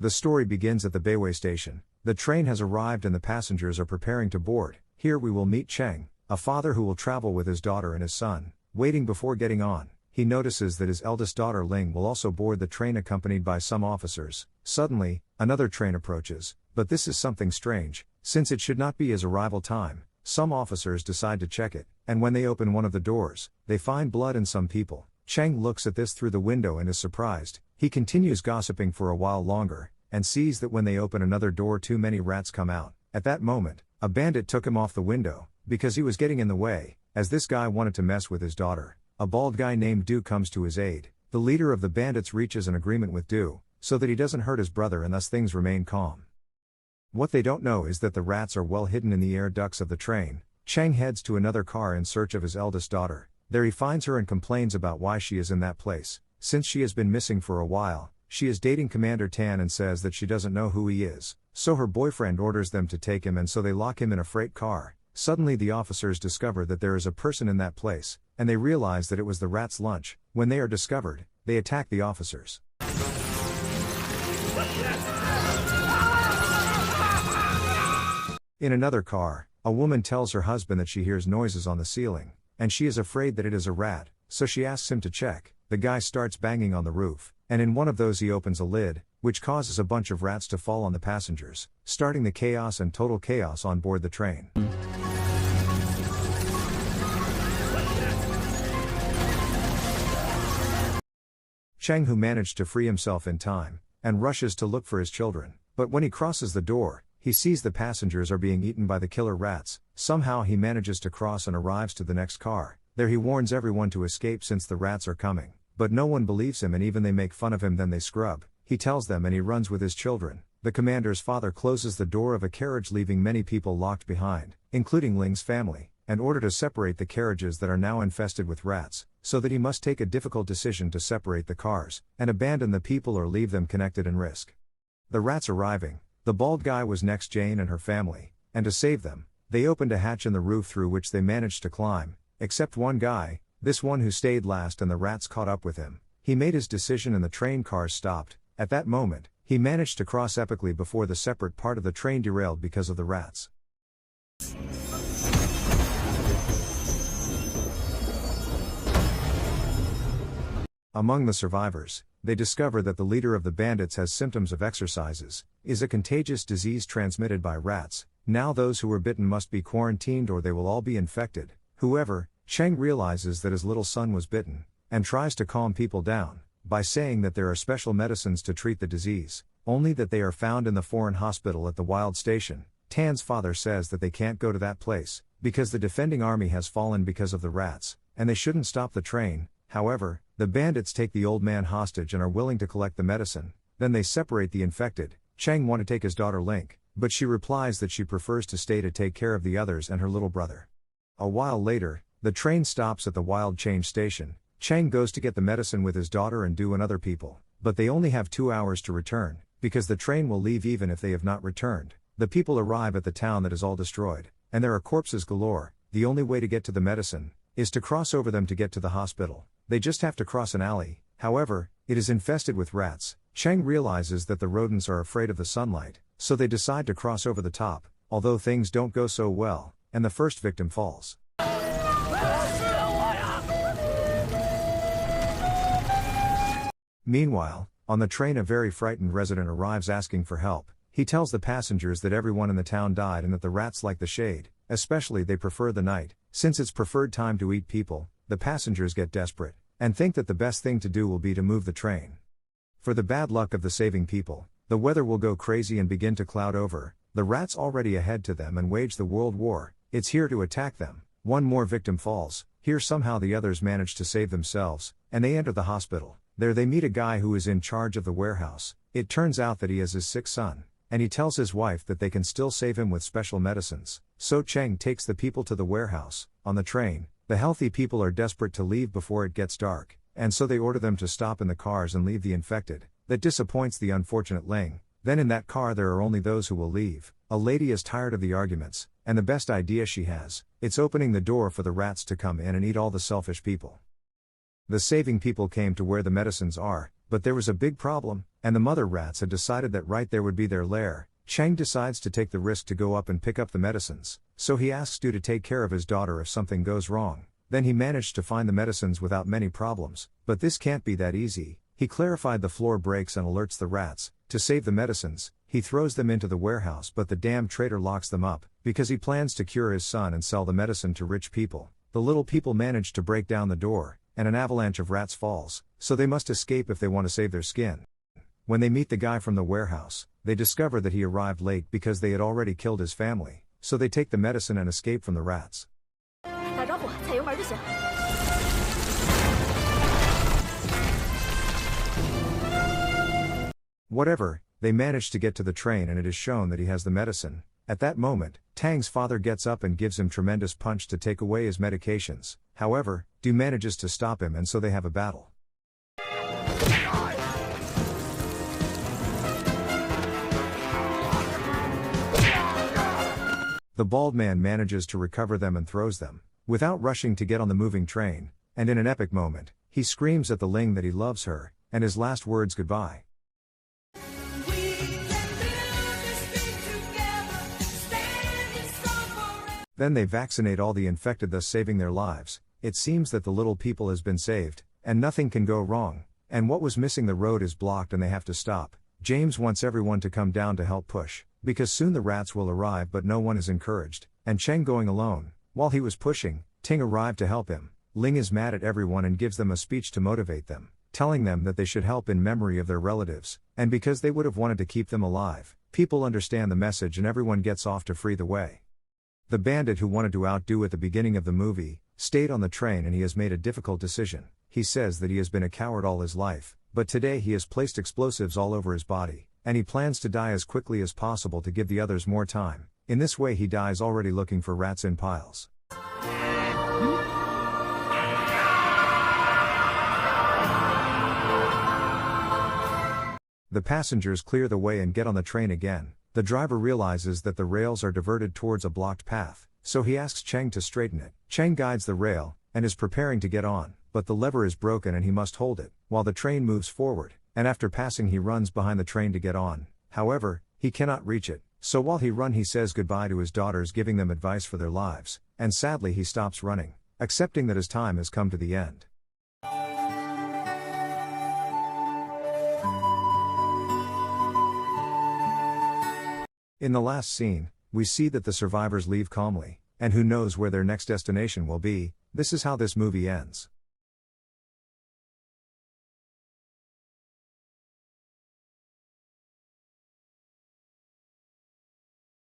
The story begins at the Bayway station. The train has arrived and the passengers are preparing to board. Here we will meet Cheng, a father who will travel with his daughter and his son. Waiting before getting on, he notices that his eldest daughter Ling will also board the train accompanied by some officers. Suddenly, another train approaches, but this is something strange, since it should not be his arrival time. Some officers decide to check it, and when they open one of the doors, they find blood and some people. Cheng looks at this through the window and is surprised. He continues gossiping for a while longer, and sees that when they open another door too many rats come out. At that moment, a bandit took him off the window, because he was getting in the way, as this guy wanted to mess with his daughter. A bald guy named Du comes to his aid. The leader of the bandits reaches an agreement with Du, so that he doesn't hurt his brother and thus things remain calm. What they don't know is that the rats are well hidden in the air ducts of the train. Cheng heads to another car in search of his eldest daughter. There he finds her and complains about why she is in that place. Since she has been missing for a while, she is dating Commander Tan and says that she doesn't know who he is, so her boyfriend orders them to take him and so they lock him in a freight car. Suddenly the officers discover that there is a person in that place, and they realize that it was the rats' lunch. When they are discovered, they attack the officers. In another car, a woman tells her husband that she hears noises on the ceiling, and she is afraid that it is a rat, so she asks him to check. The guy starts banging on the roof, and in one of those he opens a lid, which causes a bunch of rats to fall on the passengers, starting the chaos and total chaos on board the train. Cheng, who managed to free himself in time, and rushes to look for his children, but when he crosses the door, he sees the passengers are being eaten by the killer rats. Somehow he manages to cross and arrives to the next car. There he warns everyone to escape since the rats are coming, but no one believes him and even they make fun of him, then they scrub. He tells them and he runs with his children. The commander's father closes the door of a carriage, leaving many people locked behind, including Ling's family, in order to separate the carriages that are now infested with rats, so that he must take a difficult decision to separate the cars, and abandon the people or leave them connected and risk the rats arriving. The bald guy was next Jane and her family, and to save them, they opened a hatch in the roof through which they managed to climb, except one guy, this one who stayed last, and the rats caught up with him. He made his decision and the train cars stopped. At that moment, he managed to cross epically before the separate part of the train derailed because of the rats. Among the survivors, they discover that the leader of the bandits has symptoms of exorcises, is a contagious disease transmitted by rats. Now those who were bitten must be quarantined or they will all be infected. However, Cheng realizes that his little son was bitten, and tries to calm people down, by saying that there are special medicines to treat the disease, only that they are found in the foreign hospital at the wild station. Tan's father says that they can't go to that place, because the defending army has fallen because of the rats, and they shouldn't stop the train. However, the bandits take the old man hostage and are willing to collect the medicine. Then they separate the infected. Cheng wants to take his daughter Link, but she replies that she prefers to stay to take care of the others and her little brother. A while later, the train stops at the wild change station. Cheng goes to get the medicine with his daughter and Du and other people, but they only have 2 hours to return, because the train will leave even if they have not returned. The people arrive at the town that is all destroyed, and there are corpses galore. The only way to get to the medicine is to cross over them to get to the hospital. They just have to cross an alley. However, it is infested with rats. Cheng realizes that the rodents are afraid of the sunlight, so they decide to cross over the top, although things don't go so well, and the first victim falls. Meanwhile, on the train a very frightened resident arrives asking for help. He tells the passengers that everyone in the town died and that the rats like the shade, especially they prefer the night, since it's preferred time to eat people. The passengers get desperate, and think that the best thing to do will be to move the train. For the bad luck of the saving people, the weather will go crazy and begin to cloud over. The rats already ahead to them and wage the world war. It's here to attack them. One more victim falls. Here somehow the others manage to save themselves, and they enter the hospital. There they meet a guy who is in charge of the warehouse. It turns out that he has his sick son, and he tells his wife that they can still save him with special medicines. So Cheng takes the people to the warehouse. On the train, the healthy people are desperate to leave before it gets dark, and so they order them to stop in the cars and leave the infected. That disappoints the unfortunate Ling. Then in that car there are only those who will leave. A lady is tired of the arguments, and the best idea she has, it's opening the door for the rats to come in and eat all the selfish people. The saving people came to where the medicines are, but there was a big problem. and the mother rats had decided that right there would be their lair. Cheng decides to take the risk to go up and pick up the medicines, so he asks Stu to take care of his daughter if something goes wrong. Then he managed to find the medicines without many problems, but this can't be that easy. He clarified the floor breaks and alerts the rats. To save the medicines, he throws them into the warehouse, but the damn traitor locks them up, because he plans to cure his son and sell the medicine to rich people. The little people manage to break down the door, and an avalanche of rats falls, so they must escape if they want to save their skin. When they meet the guy from the warehouse, they discover that he arrived late because they had already killed his family, so they take the medicine and escape from the rats. Whatever, they manage to get to the train and it is shown that he has the medicine. At that moment, Tang's father gets up and gives him tremendous punch to take away his medications. However, Du manages to stop him and so they have a battle. The bald man manages to recover them and throws them, without rushing to get on the moving train, and in an epic moment, he screams at the Ling that he loves her, and his last words goodbye. Then they vaccinate all the infected, thus saving their lives. It seems that the little people has been saved, and nothing can go wrong, and what was missing, the road is blocked and they have to stop. James wants everyone to come down to help push, because soon the rats will arrive, but no one is encouraged, and Cheng going alone. While he was pushing, Ting arrived to help him. Ling is mad at everyone and gives them a speech to motivate them, telling them that they should help in memory of their relatives, and because they would have wanted to keep them alive. People understand the message and everyone gets off to free the way. The bandit who wanted to outdo at the beginning of the movie, stayed on the train and he has made a difficult decision. He says that he has been a coward all his life, but today he has placed explosives all over his body, and he plans to die as quickly as possible to give the others more time. In this way he dies already looking for rats in piles. The passengers clear the way and get on the train again. The driver realizes that the rails are diverted towards a blocked path, so he asks Cheng to straighten it. Cheng guides the rail, and is preparing to get on, but the lever is broken and he must hold it, while the train moves forward, and after passing he runs behind the train to get on. However, he cannot reach it, so while he runs he says goodbye to his daughters, giving them advice for their lives, and sadly he stops running, accepting that his time has come to the end. In the last scene, we see that the survivors leave calmly, and who knows where their next destination will be. This is how this movie ends.